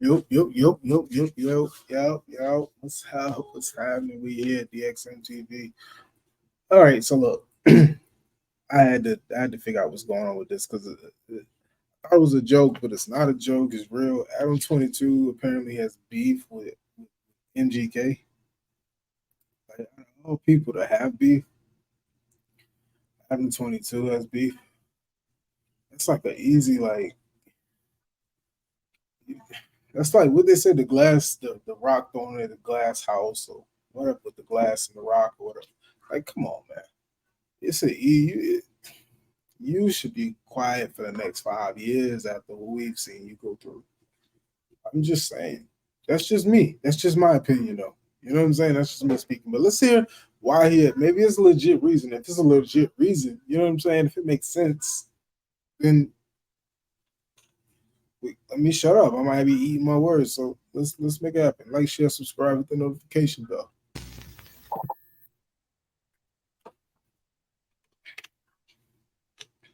Yup. What's happening? We here at DXMTV. All right, so look, I had to figure out what's going on with this because I thought it was a joke, but it's not a joke. It's real. Adam22 apparently has beef with MGK. Like, out of all people to have beef, Adam22 has beef. It's like an easy like. That's like what they said. The rock throwing at the glass house or whatever with the glass and the rock or whatever. Like, come on, man. It's a you should be quiet for the next 5 years after what we've seen you go through. I'm just saying. That's just me. That's just my opinion, though. You know what I'm saying? That's just me speaking. But let's hear why he. Maybe it's a legit reason. If it's a legit reason, you know what I'm saying. If it makes sense, then let me shut up. I might be eating my words. So let's make it happen. Like, share, subscribe with the notification bell.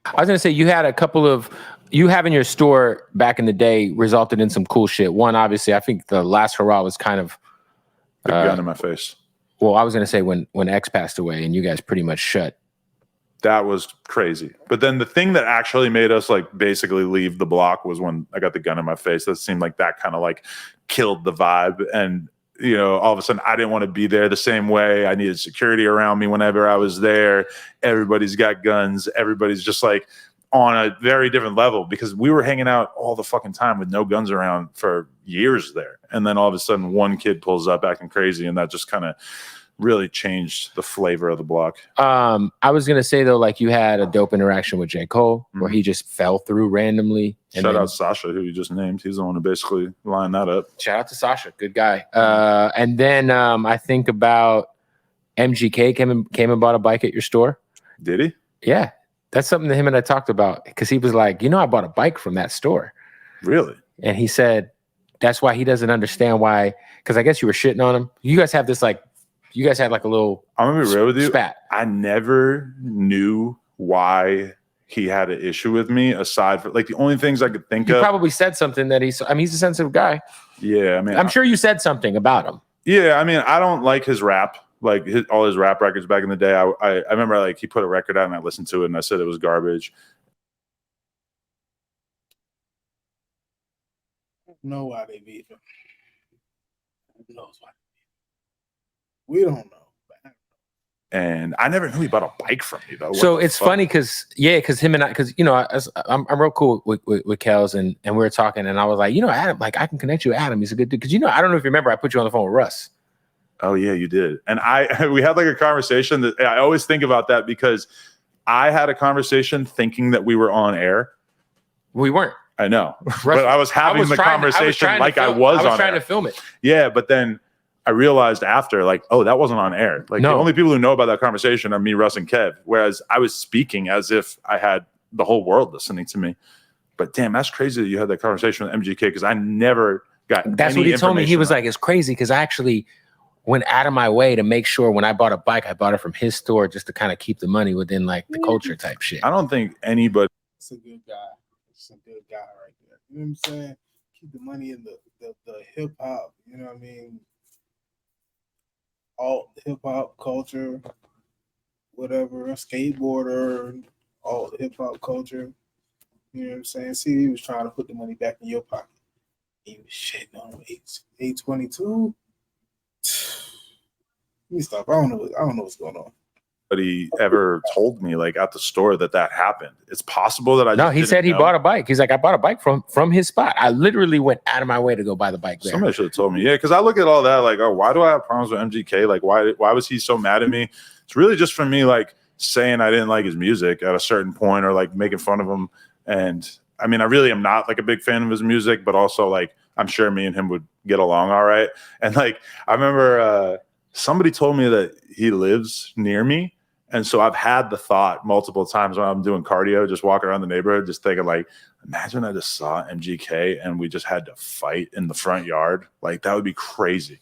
I was gonna say you having your store back in the day resulted in some cool shit. One, obviously, I think the last hurrah was kind of the gun in my face. Well, I was gonna say when X passed away and you guys pretty much shut. That was crazy. But then the thing that actually made us like basically leave the block was when I got the gun in my face. That seemed like that kind of like killed the vibe. And you know, all of a sudden I didn't want to be there the same way. I needed security around me whenever I was there. Everybody's got guns. Everybody's just like on a very different level because we were hanging out all the fucking time with no guns around for years there. And then all of a sudden one kid pulls up acting crazy and that just kind of really changed the flavor of the block. I was gonna say though, like you had a dope interaction with J. Cole where he just fell through randomly. Shout out Sasha, who you just named. He's the one who basically lined that up. Shout out to Sasha, good guy. And then I think about MGK came and bought a bike at your store. Did he? Yeah, that's something that him and I talked about because he was like, you know, I bought a bike from that store. Really? And he said that's why he doesn't understand why. Because I guess you were shitting on him. You guys have this like. You guys had like a little I'm gonna be real with you. Spat. I never knew why he had an issue with me aside from like the only things I could think of. You probably said something that he's a sensitive guy. Yeah, I mean, I'm sure you said something about him. Yeah, I mean, I don't like his rap, like all his rap records back in the day. I remember like he put a record out and I listened to it and I said it was garbage. I don't know why they beat him. Who knows why? We don't know. And I never knew he bought a bike from me though. So it's funny because him and I, because you know, I'm real cool with Kels and we were talking and I was like, you know, Adam, like I can connect you with Adam. He's a good dude. Because you know, I don't know if you remember, I put you on the phone with Russ. Oh yeah, you did. And we had like a conversation that I always think about that because I had a conversation thinking that we were on air. We weren't. I know, but I was having the conversation like I was trying to film it. Yeah, but then I realized after, like, oh, that wasn't on air. Like, the only people who know about that conversation are me, Russ, and Kev. Whereas I was speaking as if I had the whole world listening to me. But damn, that's crazy that you had that conversation with MGK because I never got. That's what he told me. He was like, it's crazy because I actually went out of my way to make sure when I bought a bike, I bought it from his store just to kind of keep the money within like the culture type shit. I don't think anybody. It's a good guy. It's a good guy right there. You know what I'm saying? Keep the money in the hip hop. You know what I mean? All hip hop culture, whatever, skateboarder, all hip hop culture. You know what I'm saying? See, he was trying to put the money back in your pocket. He was shitting on 822. Let me stop. I don't know what's going on. But he ever told me like at the store that happened. It's possible that I no. He said he bought a bike. He's like, I bought a bike from his spot. I literally went out of my way to go buy the bike there. Somebody should have told me. Yeah, because I look at all that like, oh, why do I have problems with MGK? Like, why was he so mad at me? It's really just for me like saying I didn't like his music at a certain point or like making fun of him. And I mean, I really am not like a big fan of his music, but also like I'm sure me and him would get along all right. And like I remember somebody told me that he lives near me. And so I've had the thought multiple times when I'm doing cardio, just walking around the neighborhood, just thinking like, imagine I just saw MGK and we just had to fight in the front yard. Like that would be crazy.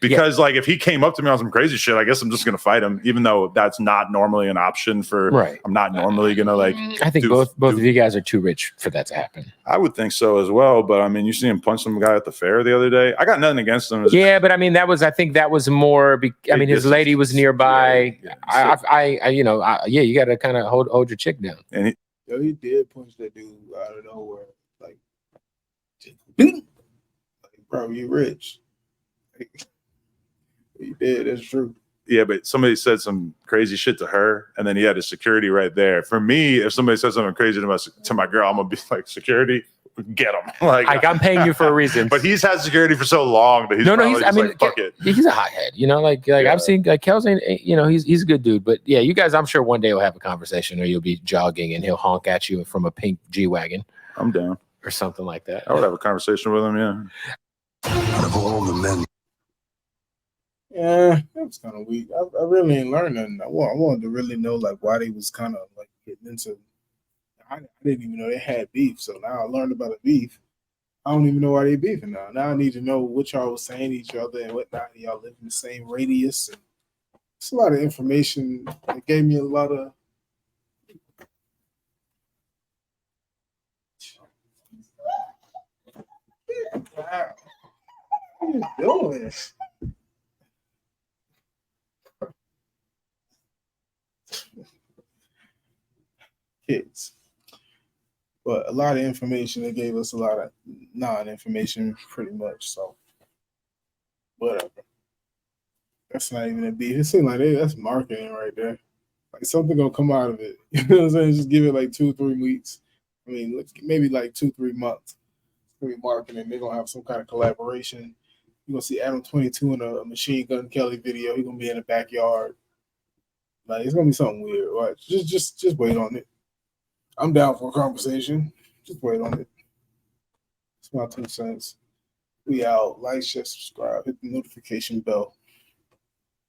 because like if he came up to me on some crazy shit, I guess I'm just gonna fight him, even though that's not normally an option for. Right. I'm not normally gonna like. I think both of you guys are too rich for that to happen. I would think so as well, but I mean, you see him punch some guy at the fair the other day. I got nothing against him. Yeah, but I mean, I think that was more. I mean, his lady was nearby. Yeah, you got to kind of hold your chick down. And he did punch that dude out of nowhere, like, bro, you rich. He did. That's true. Yeah, but somebody said some crazy shit to her, and then he had his security right there. For me, if somebody says something crazy to my girl, I'm gonna be like, security, get him. Like I'm paying you for a reason. But he's had security for so long that he's fuck it. He's a hothead, you know. Like I've seen like Kel's ain't, you know, he's a good dude. But yeah, you guys, I'm sure one day we'll have a conversation, or you'll be jogging and he'll honk at you from a pink G-Wagon. I'm down, or something like that. I would have a conversation with him. Yeah. Out of all the men. Yeah, that was kind of weak. I really ain't learned nothing. I wanted to really know like why they was kind of like getting into. I didn't even know they had beef. So now I learned about a beef. I don't even know why they beefing now. Now I need to know what y'all was saying to each other and whatnot. Y'all live in the same radius. And it's a lot of information. It gave me a lot of. Wow. What are you doing? Kids. But a lot of information. They gave us a lot of non-information pretty much. So whatever. That's not even a beef. It seems like that's marketing right there. Like something gonna come out of it. You know what I'm saying? Just give it like 2-3 weeks. I mean, maybe like 2-3 months. It's gonna be marketing. They're gonna have some kind of collaboration. You're gonna see Adam22 in a Machine Gun Kelly video. He's gonna be in the backyard. Like it's gonna be something weird. Right? Just wait on it. I'm down for a conversation. Just wait on it. It's my 2 cents. We out. Like, share, subscribe, hit the notification bell.